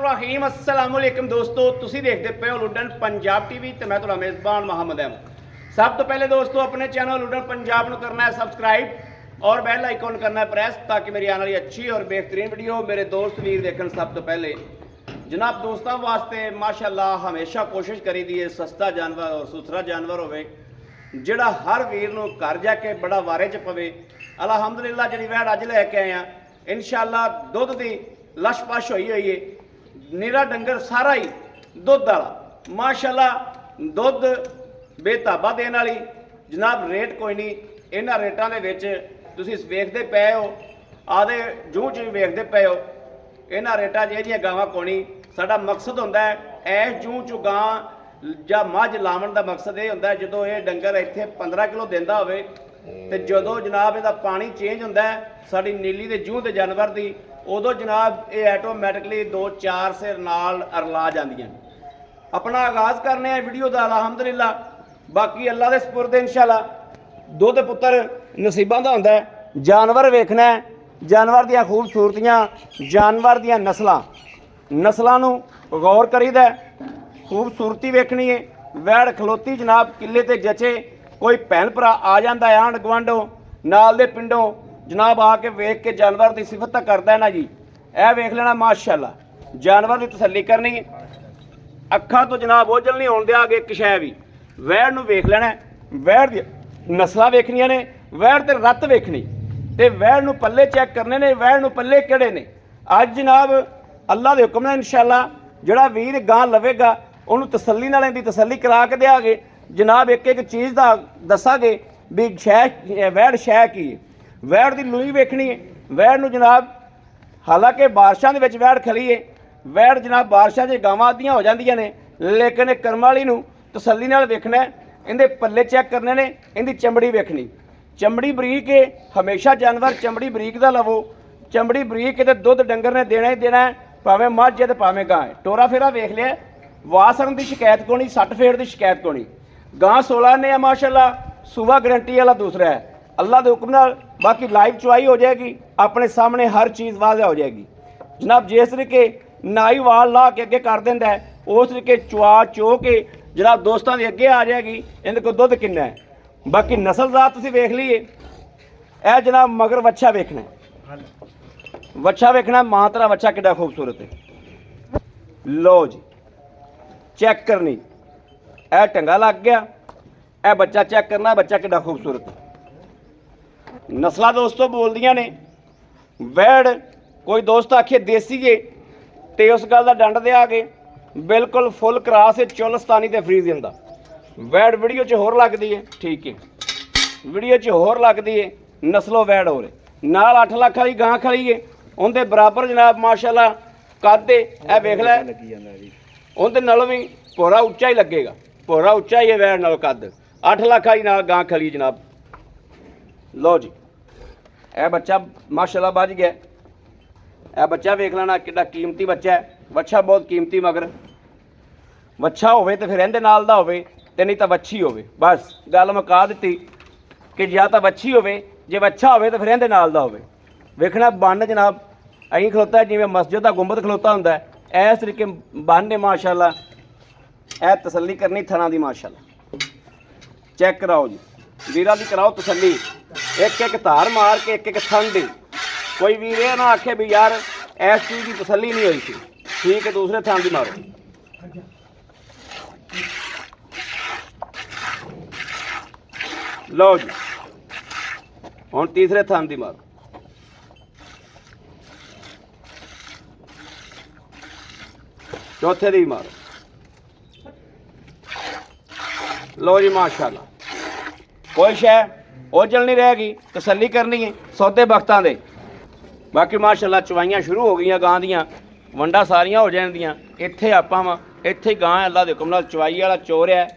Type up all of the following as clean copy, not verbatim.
रहमान अस्सलाम वालेकुम दोस्तों, तुसी देखते पे हो लुडन पंजाब टीवी ते मैं तुहाडा मेज़बान मोहम्मद अहमद। सब तो पहले दोस्तों अपने चैनल लुडन पंजाब को करना है सबसक्राइब और बैल आइकॉन करना है प्रेस, ताकि मेरी आने वाली अच्छी और बेहतरीन वीडियो मेरे दोस्त वीर देखन सब तो पहले। जनाब दोस्तों वास्ते माशाअल्लाह हमेशा कोशिश करी दी है सस्ता जानवर और सुथरा जानवर होवे जिहड़ा हर वीर नूं घर जाके बड़ा वारे च पवे। अलहमदुलिल्लाह जिहड़ी वैड़ अज लैके आए हैं इंशाअल्लाह दुध की लशपश हुई हुई है, निरा डंगर सारा ही दुध वाला माशाअल्लाह दुध बेताबा देने वाली। जनाब रेट कोई नहीं, इन्हां रेटां दे विच तुसीं वेखदे पे हो, आदे जूह च भी वेखदे पे हो। इन्हां रेटां 'च इहदियां गावां कोई नहीं। साडा मकसद हुंदा है इस जूह चों गां जां मझ लावन का मकसद ये होंदा है जदों ये डंगर इत्थे 15 किलो दिंदा होवे ते जदों जनाब इहदा पानी चेंज हुंदा है साडी नीली दे जूह दे जानवर दी, उदों जनाब ये ऐटोमैटिकली 2-4 सिर नाल अरला जांदियां। अपना आगाज़ करने हैं वीडियो का अलहमदुलिल्लाह, बाकी अल्लाह दे सपुरद इंशाअल्लाह। दुध पुत्तर नसीबां दा हुंदा है। जानवर वेखना है, जानवर दियां खूबसूरतियां, जानवर दियां नस्लां नूं गौर करीदा है, खूबसूरती वेखनी है। वैड़ खलोती जनाब किले ते जचे, कोई भैन भरा आ जाता है आंढ गुआंढों नाल दे पिंडों जनाब आके वेख के जानवर की सिफत करता है ना जी। यह वेख लेना माशाअल्लाह, जानवर की तसल्ली करनी, अखा तो जनाब ओझल नहीं होने दिया एक शै भी। वैड़ नूं वेख लेना, वैड़ दी नस्लां वेखनियां ने, वैड़ ते रत्त वेखनी ते वैड़ नूं पल्ले चैक करने ने, वैड़ नूं पल्ले किहड़े ने। अज जनाब अल्लाह दे हुक्म नाल इंशाअल्लाह जिहड़ा वीर गां लवेगा उन्होंने तसल्ली नाल इहदी तसल्ली करा के देंगे। जनाब एक एक चीज़ का दसांगे भी शै वैड़ शै की है। वैड़ की लूई वेखनी है, वैड़ नूं जनाब हालांकि बारिशां दे विच वैड़ खली है, वैड़ जनाब बारिशां 'च गावां अद्धियां हो जांदियां ने, लेकिन कर्म वाली नूं तसल्ली नाल वेखना है। इहदे पल्ले चैक करने ने, इहदी चमड़ी वेखनी, चमड़ी बरीक है। हमेशा जानवर चमड़ी बरीक दा लवो, चमड़ी बरीक है तो दुध डंगर ने देना ही देना है, भावें मझ है तो भावें गां है। टोरा फेरा वेख लिया, वासण की शिकायत को नहीं, सट फेड़ की शिकायत को नहीं। गां 16 ने है माशाअल्लाह, सूबा गारंटी वाला दूसरा है अल्लाह के हुक्म नाल। बाकी लाइव चुआई हो जाएगी, अपने सामने हर चीज़ वाज़ह हो जाएगी। जनाब जिस तरीके नाई वाल ला के अगे कर देंदा है उस तरीके चुआ चो के जनाब दोस्तों के अगे आ जाएगी इन्हें को दुध किन्ना है। बाकी नस्ल जात तुसीं वेख लीए, यह जनाब मगर वच्छा वेखना, वच्छा वेखना मां तरह वच्छा कितना खूबसूरत है। लो जी चेक करनी, यह टंगा लग गया, यह बच्चा चेक करना, बच्चा कितना खूबसूरत है। नस्लां दोस्तों बोलदियां ने, वैड़ कोई दोस्त आखे देसी है तो उस गल का डंड देंगे, बिल्कुल फुल क्रास है चुलस्तानी ते फ्रीजियन का। वैड़ वीडियो च होर लगती है, ठीक है वीडियो च होर लगती है, नस्लों वैड़ हो रहे नाल 8 लाख वाली गां खड़ी है, उनके बराबर जनाब माशाअल्लाह कद है वेख लै, उनके नालों भी भोरा उच्चा ही लगेगा, भोरा उच्चा ही है वैड़ नालों कद। 8 लाख वाली नाल गां खड़ी जनाब। लो जी यह बच्चा माशाअल्लाह बच गया, यह बच्चा वेख लेना कितना कीमती बच्चा है। बच्चा बहुत कीमती, मगर वच्छा होवे तो फिर इहदे नाल दा होवे ते नहीं तो वच्छी होवे। बस गल मुका दी कि या तो वच्छी होवे, जे वच्छा होवे तो फिर इहदे नाल दा होवे। वेखना बन जनाब अं खलोता है जिवें मस्जिद का गुंबद खलोता हुंदा है, इस तरीके बन ने माशाअल्लाह। यह तसल्ली करनी थणा दी माशाअल्लाह, चेक कराओ जी वीरां दी कराओ तसल्ली, एक एक धार मार के एक एक थन दी। कोई वीर ये ना आखे भी यार इस चीज़ की तसल्ली नहीं हुई थी, ठीक है दूसरे थान की मारो। लो जी हुण तीसरे थान की मारो। चौथे दी मारो। लो जी माशाअल्लाह कोई शै ओझल नहीं रहेगी, तसल्ली करनी है सौदे वक्तां दे। बाकी माशाअल्लाह चवाइयां शुरू हो गई गां दियां, वंडा सारियां हो जांदियां। इत्थे आपां वा इत्थे गां अल्लाह दे हुक्म नाल चवाई वाला चोर है।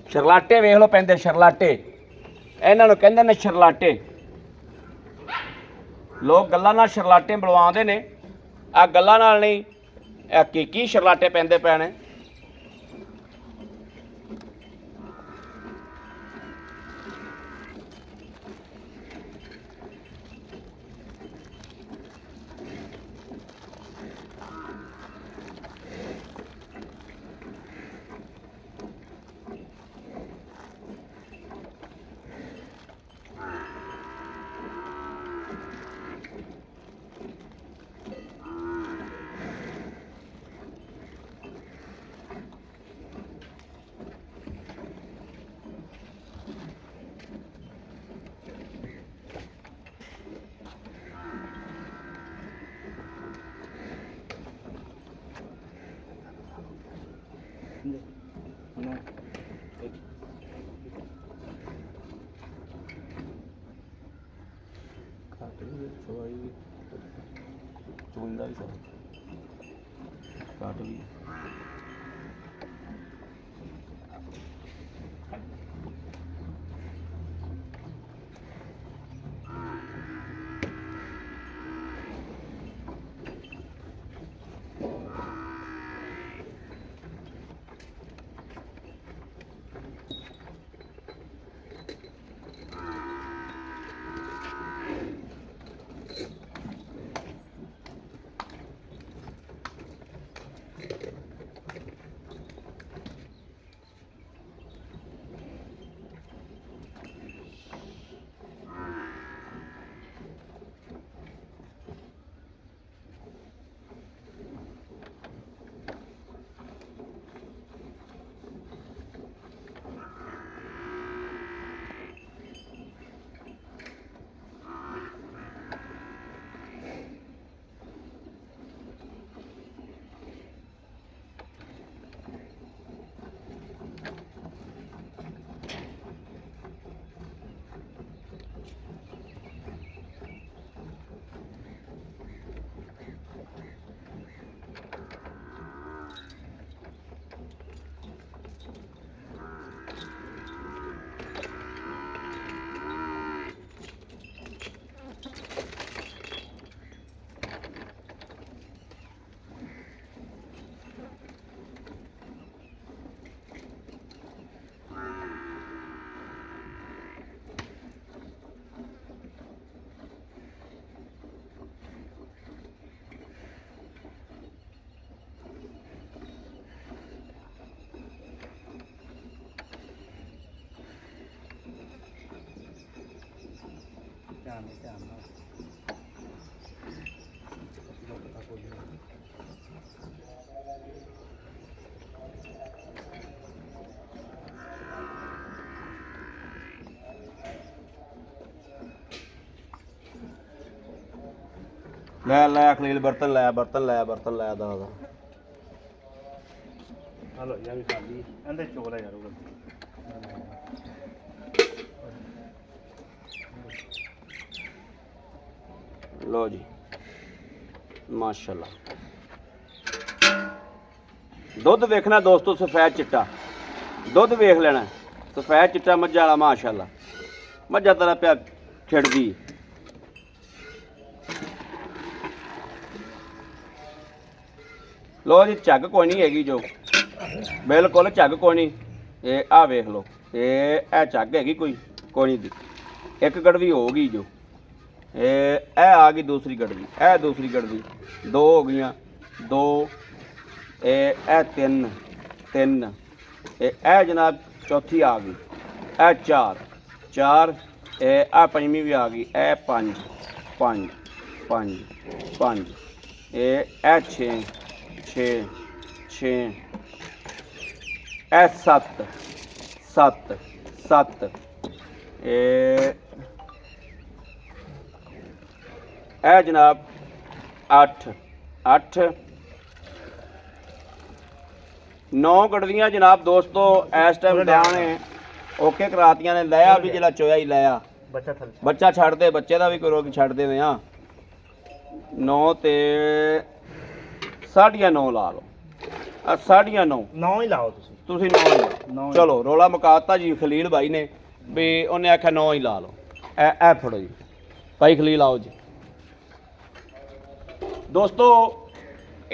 शरलाटे वेख लो पैंदे, शरलाटे इन्हां नूं कहंदे ने शरलाटे। लोग गल्लां नाल शरलाटे बुलवाउंदे ने, आ गल्लां नाल नहीं, हकीकी शरलाटे पैंदे पए ने। ਘੱਟ ਵੀ ਚਵਾਈ ਵੀ ਚੁੰਦਾ ਵੀ ਸਭ ਘੱਟ ਵੀ ਧਿਆਨ ਨਾਲ ਲੈ ਅਖਲੀਲ ਬਰਤਨ ਲੈ ਦਾ ਹਲੋ ਯਾਰ ਵੀ ਖਾਲੀ ਇਹਦੇ ਚੋਲਾ ਯਾਰ ਉਹ लो जी माशाल्लाह दुध वेखना दोस्तों सफेद चिट्टा दुध वेख लेना सफेद चिट्टा मज्झा वाला माशाल्लाह मज्झा तरह प्या खिड़दी लो जी झग कोई नहीं हैगी जो बिल्कुल झग कोई नहीं ये आ वेख लो ये झग हैगी कोई नहीं दी एक गड़वी होगी जो ए आ गई दूसरी गड़वी ए दूसरी गड़वी दो हो गई दो ए तीन तीन ए जनाब चौथी आ गई ए चार ए पंजवीं भी आ गई ए पाँच पाँच पाँच पाँच ए छे ए सत्त सत्त सत्त ए जनाब 8 8 9 गड़वियाँ जनाब दोस्तों इस टाइम ने ओके करातियां ने लिया भी जिला चोया ही लिया बच्चा छड़ दे बच्चे का भी कोई रोक छड़ दे 9 ते 9.5 ला लो 9.5 9 ही लाओ तुसी 9 चलो रोला मुकाता जी खलील भाई ने भी उन्हें आख्या 9 ही ला लो ए फड़ो जी भाई खलील आओ जी दोस्तों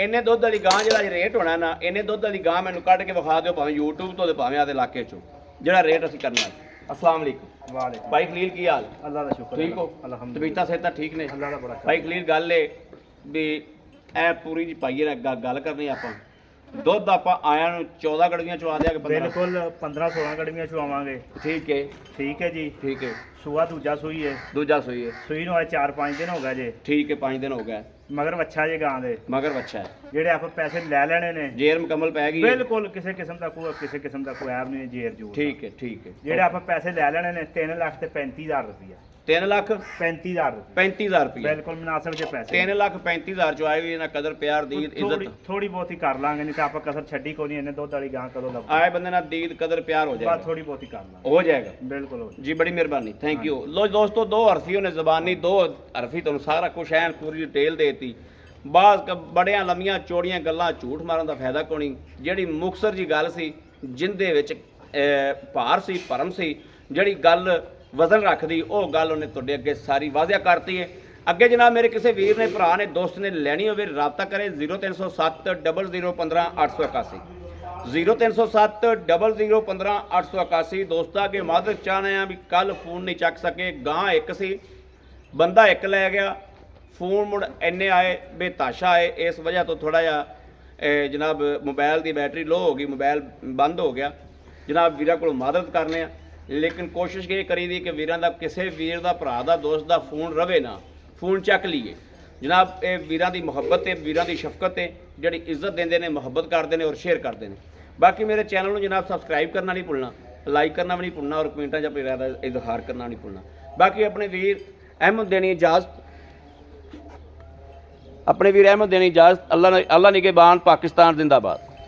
इन्ने दुध वाली गां जो रेट होना ना इन्ने दुध वाली गां मैंने कढ़ के विखा दो भावें यूट्यूब तो भावें आदे इलाके चो जो रेट असीं करना है। अस्सलाम वालेकुम। वालेकुम भाई खलील की हाल अल्लाह दा शुक्र ठीक हो तबीयतां सेहतां ठीक ने अल्लाह दा बड़ा भाई खलील गल है भी ए पूरी जी पाइए गल करनी आपां दुध आपां आया 14 गड़वियां चवा दिया कि 15 बिल्कुल 15 16 गड़वियां चवावांगे ठीक है जी ठीक है सूआ दूजा सूई है सूई ਨੂੰ 4-5 ਦਿਨ ਹੋ ਗਏ ਜੇ ठीक है 5 दिन हो गए ਮਗਰ ਬੱਚਾ ਜੇ ਗਾਂ ਦੇ मगर बच्चा है ਜਿਹੜੇ ਆਪਾਂ ਪੈਸੇ ਲੈ ਲੈਣੇ ਨੇ जेर मुकम्मल पै गई ਬਿਲकुਲ ਕਿਸੇ ਕਿਸਮ ਦਾ ਕੋਈ ਐਬ ਨਹੀਂ ਜੇਰ ਜੂਰ ठीक है ਜਿਹੜੇ ਆਪਾਂ ਪੈਸੇ ਲੈ ਲੈਣੇ ਨੇ 3 ਲੱਖ ਤੇ 35000 ਰੁਪਇਆ 3,35,000 ਰੁਪਏ 3,35,000 ਰੁਪਏ ਬਿਲਕੁਲ ਮੁਨਾਸਬ ਜੇ ਪੈਸੇ 3,35,000 ਚ ਆਏ ਵੀ ਇਹਨਾਂ ਕਦਰ ਪਿਆਰ ਦੀਦ ਇੱਜ਼ਤ ਥੋੜੀ ਬਹੁਤੀ ਕਰ ਲਾਂਗੇ, ਨਹੀਂ ਤਾਂ ਆਪਾਂ ਕਸਰ ਛੱਡੀ ਕੋਈ ਨਹੀਂ, ਇਹਨੇ ਦੁੱਧ ਵਾਲੀ ਗਾਂ ਕਦੋਂ ਲੱਭ ਆਏ ਬੰਦੇ ਨਾਲ ਦੀਦ ਕਦਰ ਪਿਆਰ ਹੋ ਬਸ ਜਾਏਗਾ, ਥੋੜੀ ਬਹੁਤੀ ਕਰ ਲਾਂਗੇ, ਹੋ ਜਾਏਗਾ ਬਿਲਕੁਲ ਹੋ ਜੀ। ਬੜੀ ਮਿਹਰਬਾਨੀ, ਥੈਂਕ ਯੂ। ਲੋ ਦੋਸਤੋ, 2 ਹਰਫੀ ਉਹਨੇ ਜ਼ਬਾਨੀ 2 ਹਰਫੀ ਤੁਹਾਨੂੰ ਸਾਰਾ ਕੁਝ ਐਨ ਪੂਰੀ ਡਿਟੇਲ ਦੇਤੀ। ਬਾਅਦ ਬੜੀਆਂ ਲੰਮੀਆਂ ਚੌੜੀਆਂ ਗੱਲਾਂ ਝੂਠ ਮਾਰਨ ਦਾ ਫਾਇਦਾ ਕੋਈ ਨਹੀਂ। ਜਿਹੜੀ ਮੁਕਤਸਰ ਜੀ ਗੱਲ ਸੀ, ਜਿੰਦੇ ਵਿੱਚ ਭਾਰ ਸੀ, ਭਰਮ ਸੀ, ਜਿਹੜੀ ਗੱਲ ਵਜ਼ਨ ਰੱਖਦੀ, ਉਹ ਗੱਲ ਉਹਨੇ ਤੁਹਾਡੇ ਅੱਗੇ ਸਾਰੀ ਵਾਜ਼ਿਆ ਕਰਤੀ ਹੈ। ਅੱਗੇ ਜਨਾਬ ਮੇਰੇ ਕਿਸੇ ਵੀਰ ਨੇ, ਭਰਾ ਨੇ, ਦੋਸਤ ਨੇ ਲੈਣੀ ਹੋਵੇ ਰਾਬਤਾ ਕਰੇ 0307 0015 881 0307 0015 881। ਦੋਸਤਾਂ ਅੱਗੇ ਮਾਦਤ ਚਾਹਣੇ ਆ ਵੀ ਕੱਲ ਫੋਨ ਨਹੀਂ ਚੱਕ ਸਕੇ, ਗਾਂ ਇੱਕ ਸੀ, ਬੰਦਾ ਇੱਕ ਲੈ ਗਿਆ, ਫੋਨ ਮੁੜ ਇੰਨੇ ਆਏ ਬੇਤਾਸ਼ਾ ਆਏ, ਇਸ ਵਜ੍ਹਾ ਤੋਂ ਥੋੜਾ ਜਿਹਾ ਜਨਾਬ ਮੋਬਾਈਲ ਦੀ ਬੈਟਰੀ ਲੋ ਹੋ ਗਈ, ਮੋਬਾਈਲ ਬੰਦ ਹੋ ਗਿਆ। ਜਨਾਬ ਵੀਰਾਂ ਕੋਲ ਮਦਦ ਕਰਨੇ ਆ, ਲੇਕਿਨ ਕੋਸ਼ਿਸ਼ ਇਹ ਕਰੀ ਦੀ ਕਿ ਵੀਰਾਂ ਦਾ, ਕਿਸੇ ਵੀਰ ਦਾ, ਭਰਾ ਦਾ, ਦੋਸਤ ਦਾ ਫੋਨ ਰਵੇ ਨਾ, ਫੋਨ ਚੱਕ ਲਈਏ ਜਨਾਬ। ਇਹ ਵੀਰਾਂ ਦੀ ਮੁਹੱਬਤ ਤੇ ਵੀਰਾਂ ਦੀ ਸ਼ਫਕਤ ਤੇ ਜਿਹੜੀ ਇੱਜ਼ਤ ਦਿੰਦੇ ਨੇ, ਮੁਹੱਬਤ ਕਰਦੇ ਨੇ ਔਰ ਸ਼ੇਅਰ ਕਰਦੇ ਨੇ। ਬਾਕੀ ਮੇਰੇ ਚੈਨਲ ਨੂੰ ਜਨਾਬ ਸਬਸਕ੍ਰਾਈਬ ਕਰਨਾ ਨਹੀਂ ਭੁੱਲਣਾ, ਲਾਈਕ ਕਰਨਾ ਵੀ ਨਹੀਂ ਭੁੱਲਣਾ ਔਰ ਕਮੈਂਟਾਂ 'ਚ ਆਪਣੀ ਰਾਏ ਦਾ ਇਜ਼ਹਾਰ ਕਰਨਾ ਨਹੀਂ ਭੁੱਲਣਾ। ਬਾਕੀ ਆਪਣੇ ਵੀਰ ਅਹਿਮਦ ਦੇਣੀ ਇਜਾਜ਼ਤ, ਆਪਣੇ ਵੀਰ ਅਹਿਮਦ ਦੇਣੀ ਇਜਾਜ਼ਤ। ਅੱਲਾ ਨਿਗਹਿਬਾਨ, ਪਾਕਿਸਤਾਨ ਜ਼ਿੰਦਾਬਾਦ।